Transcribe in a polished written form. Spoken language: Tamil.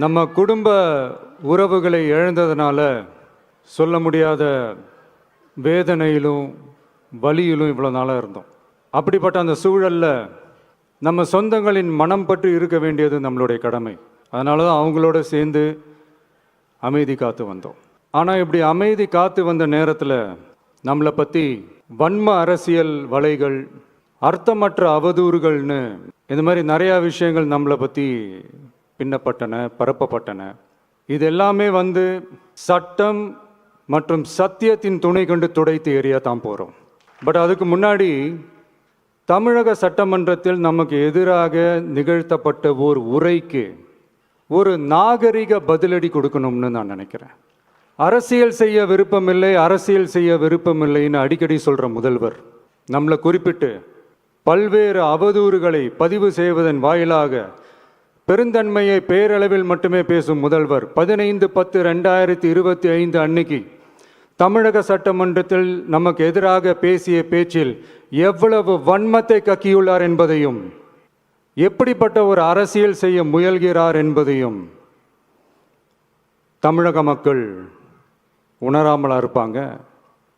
நம்ம குடும்ப உறவுகளை இழந்ததுனால சொல்ல முடியாத வேதனையிலும் வலியிலும் இவ்வளோ நாளாக இருந்தோம். அப்படிப்பட்ட அந்த சூழலில் நம்ம சொந்தங்களின் மனம் பற்றி இருக்க வேண்டியது நம்மளுடைய கடமை. அதனால தான் அவங்களோட சேர்ந்து அமைதி காத்து வந்தோம். ஆனால் இப்படி அமைதி காத்து வந்த நேரத்தில் நம்மளை பற்றி வன்ம அரசியல் வலைகள், அர்த்தமற்ற அவதூறுகள்னு இந்த மாதிரி நிறையா விஷயங்கள் நம்மளை பற்றி பின்னப்பட்டன, பரப்பப்பட்டன. இது எல்லாமே சட்டம் மற்றும் சத்தியத்தின் துணை கொண்டு துடைத்து எறிய தான் போகிறோம். பட் அதுக்கு முன்னாடி தமிழக சட்டமன்றத்தில் நமக்கு எதிராக நிகழ்த்தப்பட்ட ஓர் உரைக்கு ஒரு நாகரிக பதிலடி கொடுக்கணும்னு நான் நினைக்கிறேன். அரசியல் செய்ய விருப்பமில்லை, அரசியல் செய்ய விருப்பமில்லைன்னு அடிக்கடி சொல்கிற முதல்வர் நம்மளை குறிப்பிட்டு பல்வேறு அவதூறுகளை பதிவு செய்வதன் வாயிலாக பெருந்தன்மையை பேரளவில் மட்டுமே பேசும் முதல்வர் 15/10/2025 அன்னைக்கு தமிழக சட்டமன்றத்தில் நமக்கு எதிராக பேசிய பேச்சில் எவ்வளவு வன்மத்தை கக்கியுள்ளார் என்பதையும், எப்படிப்பட்ட ஒரு அரசியல் செய்ய முயல்கிறார் என்பதையும் தமிழக மக்கள் உணராமலா இருப்பாங்க.